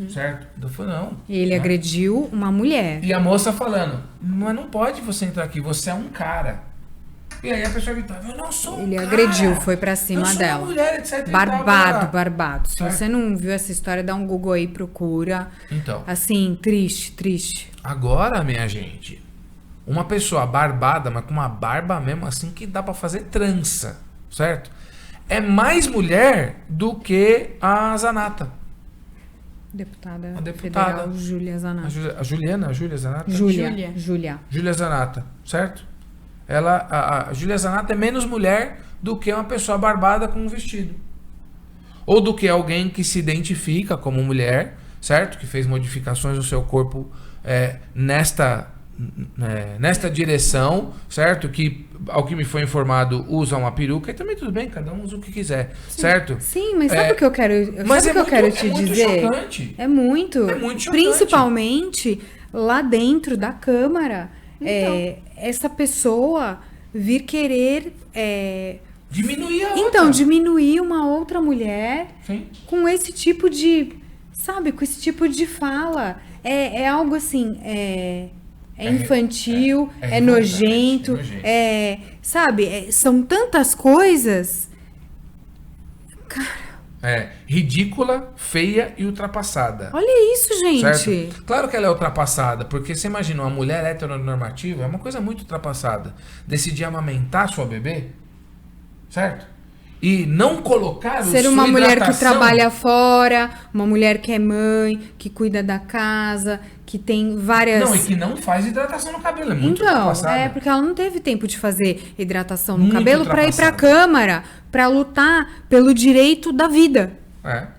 S1: certo? Eu falei, não.
S3: Ele
S1: né?
S3: agrediu uma mulher.
S1: E a moça falando, mas não pode você entrar aqui, você é um cara. E aí a pessoa gritava, eu não sou um
S3: Ele
S1: cara.
S3: agrediu, foi pra cima
S1: eu sou
S3: dela.
S1: uma mulher, etc.
S3: Barbado. Se
S1: Certo.
S3: você não viu essa história, dá um Google aí, procura.
S1: Então,
S3: Assim, triste.
S1: agora, minha gente, uma pessoa barbada, mas com uma barba mesmo assim que dá pra fazer trança, certo? É mais mulher do que a Zanatta.
S3: Deputada,
S1: A deputada.
S3: federal Júlia Zanatta.
S1: A Júlia Zanatta?
S3: Júlia.
S1: Zanatta, certo? A Júlia Zanatta é menos mulher do que uma pessoa barbada com um vestido. Ou do que alguém que se identifica como mulher, certo? Que fez modificações no seu corpo nesta direção, certo? Que, ao que me foi informado, usa uma peruca e também tudo bem, cada um usa o que quiser, certo?
S3: Sim, mas sabe o que eu quero,
S1: Mas
S3: sabe o que eu quero te dizer?
S1: Chocante.
S3: É muito.
S1: É muito chocante.
S3: Principalmente lá dentro da Câmara.
S1: Então.
S3: Essa pessoa vir querer.
S1: Diminuir a outra.
S3: Então, diminuir uma outra mulher
S1: Sim.
S3: com esse tipo de. Sabe, com esse tipo de fala. É algo assim. É infantil, é nojento, sabe? São tantas coisas. Cara.
S1: Ridícula, feia e ultrapassada.
S3: Olha isso, gente.
S1: Certo? Claro que ela é ultrapassada, porque você imagina, uma mulher heteronormativa é uma coisa muito ultrapassada. Decidir amamentar sua bebê, certo? E não colocar
S3: ser uma mulher que trabalha fora, uma mulher que é mãe, que cuida da casa, que tem várias...
S1: Não, e que não faz hidratação no cabelo, é muito ultrapassada.
S3: Porque ela não teve tempo de fazer hidratação no
S1: Muito
S3: cabelo para ir pra Câmara, para lutar pelo direito da vida.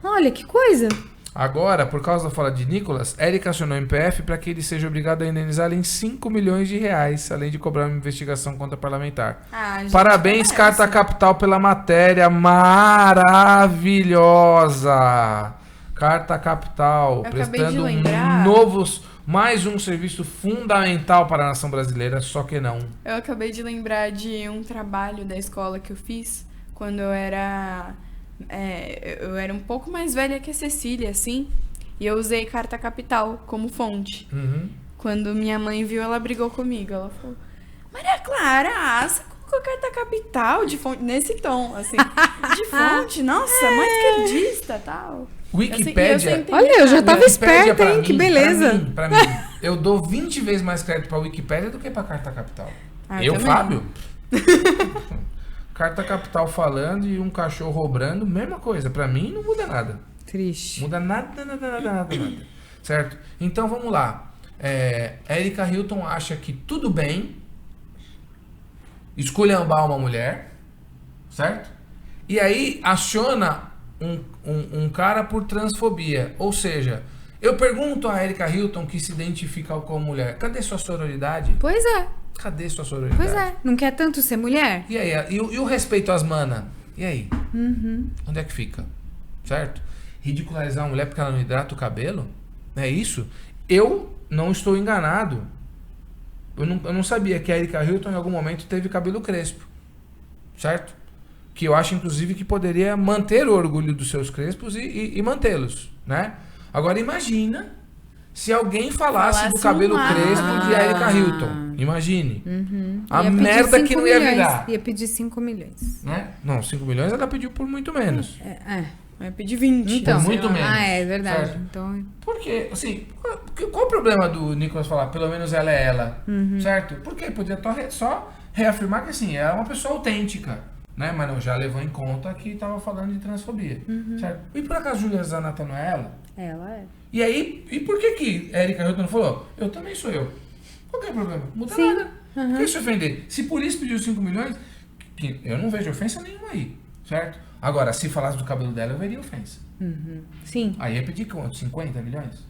S3: Olha, que coisa.
S1: Agora, por causa da fala de Nicolas, Érica acionou o MPF para que ele seja obrigado a indenizá-la em 5 milhões de reais, além de cobrar uma investigação contra parlamentar. Parabéns, Carta Capital, pela matéria maravilhosa. Carta Capital, prestando mais um serviço fundamental para a nação brasileira, só que não.
S2: Eu acabei de lembrar de um trabalho da escola que eu fiz quando eu era um pouco mais velha que a Cecília, assim, e eu usei Carta Capital como fonte. Quando minha mãe viu, ela brigou comigo. Ela falou: Maria Clara, você colocou Carta Capital de fonte, nesse tom, assim, de fonte, nossa, mãe esquerdista, tal.
S1: Wikipédia.
S3: Olha, eu já tava esperta, hein? Que beleza.
S1: Pra mim, eu dou 20 vezes mais crédito pra Wikipédia do que pra Carta Capital. Eu, também. Fábio? Carta Capital falando e um cachorro obrando, mesma coisa. Pra mim não muda nada.
S3: Triste.
S1: Muda nada. Certo? Então vamos lá. Erika Hilton acha que tudo bem esculhambar uma mulher, certo? E aí aciona um cara por transfobia. Ou seja, eu pergunto a Erika Hilton, que se identifica como mulher, cadê sua sororidade?
S3: Pois é.
S1: Cadê sua sororidade?
S3: Pois é. Não quer tanto ser mulher?
S1: E aí? E o respeito às manas? E aí? Onde é que fica? Certo? Ridicularizar uma mulher porque ela não hidrata o cabelo? É isso? Eu não estou enganado. Eu não sabia que a Erika Hilton em algum momento teve cabelo crespo. Certo? Que eu acho, inclusive, que poderia manter o orgulho dos seus crespos e mantê-los, né? Agora, imagina se alguém falasse do cabelo crespo de Erika Hilton. Imagine. A merda que não ia virar.
S3: Ia pedir 5 milhões.
S1: Né? Não, 5 milhões ela pediu por muito menos.
S2: Vai pedir 20.
S3: Então,
S1: por muito menos.
S3: É verdade.
S1: Certo?
S3: Então...
S1: Porque, assim, qual o problema do Nicolas falar, pelo menos ela é ela? Certo? Porque podia só reafirmar que, assim, ela é uma pessoa autêntica. Né? Mas não, já levou em conta que estava falando de transfobia. Certo? E por acaso Júlia Zanata não é ela?
S3: Ela é.
S1: E aí, e por que Erika Hilton falou? Eu também sou eu. Qual que é o problema? Muda nada. Por que se ofender? Se por isso pediu 5 milhões, que eu não vejo ofensa nenhuma aí. Certo? Agora, se falasse do cabelo dela, eu veria ofensa.
S3: Sim.
S1: Aí ia pedir quanto? 50 milhões?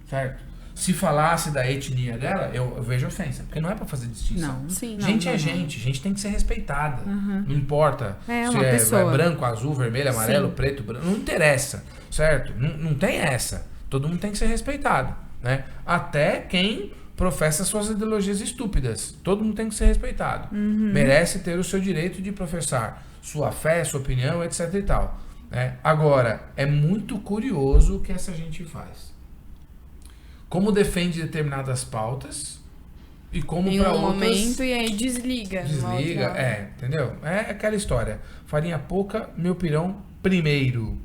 S1: Certo? Se falasse da etnia dela, eu vejo ofensa. Porque não é pra fazer distinção.
S3: Não. Sim,
S1: gente é gente. Gente tem que ser respeitada. Não importa se é branco, azul, vermelho, amarelo, preto, branco. Não interessa. Certo? Não tem essa. Todo mundo tem que ser respeitado. Né? Até quem professa suas ideologias estúpidas. Todo mundo tem que ser respeitado. Merece ter o seu direito de professar sua fé, sua opinião, etc e tal. Né? Agora, é muito curioso o que essa gente faz. Como defende determinadas pautas e como para outras...
S2: momento e aí desliga.
S1: Entendeu? É aquela história. Farinha pouca, meu pirão primeiro.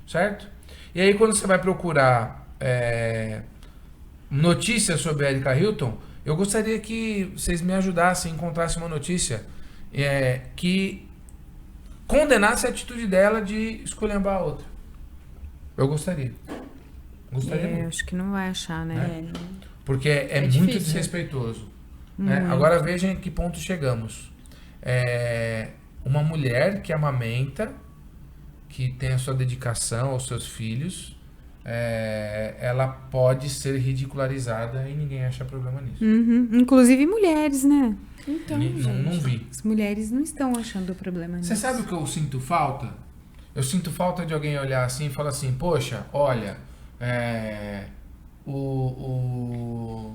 S1: Certo? E aí quando você vai procurar notícias sobre a Erika Hilton, eu gostaria que vocês me ajudassem a encontrar uma notícia que condenasse a atitude dela de esculhambar a outra. Eu gostaria. Muito.
S3: Acho que não vai achar, né?
S1: Porque é muito desrespeitoso. Né? Agora vejam em que ponto chegamos. Uma mulher que amamenta, que tem a sua dedicação aos seus filhos, ela pode ser ridicularizada e ninguém acha problema nisso.
S3: Uhum. Inclusive mulheres, né?
S2: Então,
S1: Não vi.
S3: As mulheres não estão achando problema nisso.
S1: Você sabe o que eu sinto falta? Eu sinto falta de alguém olhar assim e falar assim, poxa, olha,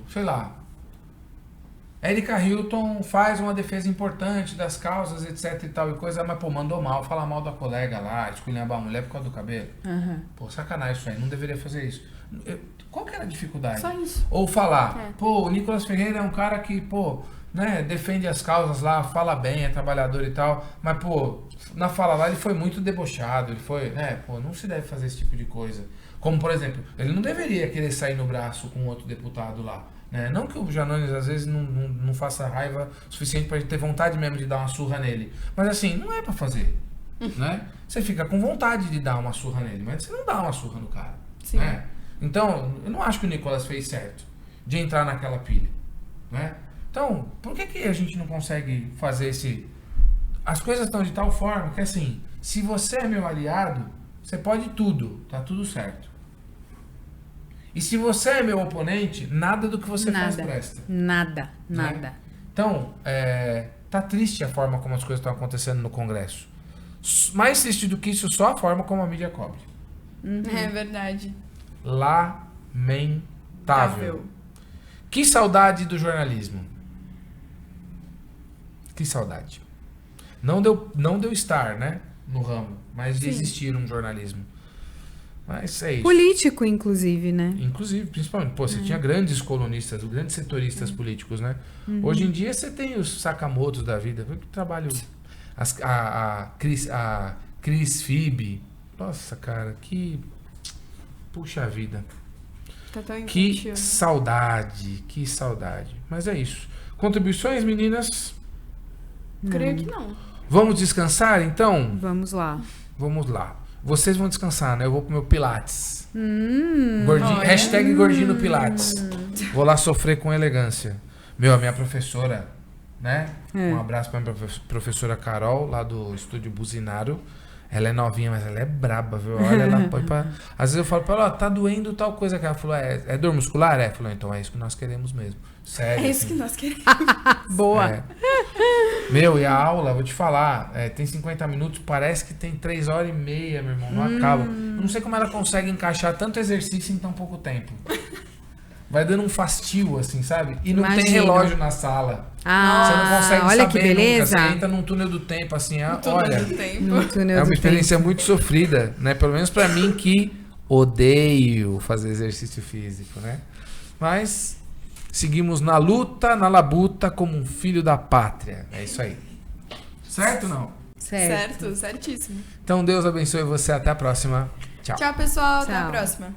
S1: sei lá, Erika Hilton faz uma defesa importante das causas, etc e tal e coisa, mas, pô, mandou mal, falar mal da colega lá, esculhambar a mulher por causa do cabelo.
S3: Uhum.
S1: Pô, sacanagem isso aí, não deveria fazer isso. Qual que era a dificuldade?
S2: Só isso.
S1: Ou falar, pô, o Nicolas Ferreira é um cara que, pô, né, defende as causas lá, fala bem, é trabalhador e tal, mas, pô, na fala lá ele foi muito debochado, ele foi, né, pô, não se deve fazer esse tipo de coisa. Como, por exemplo, ele não deveria querer sair no braço com outro deputado lá. Né? Não que o Janones às vezes não faça raiva suficiente pra gente ter vontade mesmo de dar uma surra nele. Mas assim, não é pra fazer. Né? Você fica com vontade de dar uma surra nele, mas você não dá uma surra no cara.
S2: Sim.
S1: Né? Então, eu não acho que o Nicolas fez certo de entrar naquela pilha. Né? Então, por que a gente não consegue fazer esse... As coisas estão de tal forma que assim, se você é meu aliado, você pode tudo, tá tudo certo. E se você é meu oponente, nada do que você faz presta.
S3: Nada.
S1: Né? Então, tá triste a forma como as coisas estão acontecendo no Congresso. Mais triste do que isso, só a forma como a mídia cobre.
S2: É verdade.
S1: Lamentável. Que saudade do jornalismo. Que saudade. Não deu estar, né, no ramo, mas de existir um jornalismo. Mas é isso.
S3: Político, inclusive, né?
S1: Inclusive, principalmente. Pô, você tinha grandes colunistas, grandes setoristas políticos, né? Hoje em dia você tem os Sakamotos da vida. Que trabalho... A Cris Phoebe. Nossa, cara, que... Puxa vida.
S2: Tá tão
S1: Que
S2: infantil, né?
S1: saudade, que saudade. Mas é isso. Contribuições, meninas?
S2: Creio que não.
S1: Vamos descansar, então?
S3: Vamos lá.
S1: Vamos lá. Vocês vão descansar, né? Eu vou pro meu Pilates.
S2: Olha.
S1: Hashtag gordinho no Pilates. Vou lá sofrer com elegância. A minha professora, né? Um abraço pra minha professora Carol, lá do Estúdio Buzinaro. Ela é novinha, mas ela é braba, viu? Olha, ela põe pra... Às vezes eu falo pra ela, ó, tá doendo tal coisa. Que ela falou, é dor muscular? Falou, então é isso que nós queremos mesmo. Sério.
S2: É isso
S1: assim.
S2: que nós queremos.
S3: Boa.
S1: E a aula, vou te falar, tem 50 minutos, parece que tem 3 horas e meia, meu irmão, não acaba. Eu não sei como ela consegue encaixar tanto exercício em tão pouco tempo. Vai dando um fastio, assim, sabe? E não tem relógio na sala.
S3: Ah,
S1: você não consegue
S3: olha
S1: saber
S3: que beleza.
S1: nunca. Você entra num túnel do tempo, assim, olha...
S2: Do tempo.
S3: No túnel
S1: É
S3: do
S1: uma experiência muito sofrida, né? Pelo menos pra mim que odeio fazer exercício físico, né? Mas seguimos na luta, na labuta, como um filho da pátria. É isso aí. Certo ou não?
S3: Certo.
S2: Certíssimo.
S1: Então Deus abençoe você. Até a próxima. Tchau.
S2: Tchau, pessoal. Até a
S3: Tchau.
S2: próxima.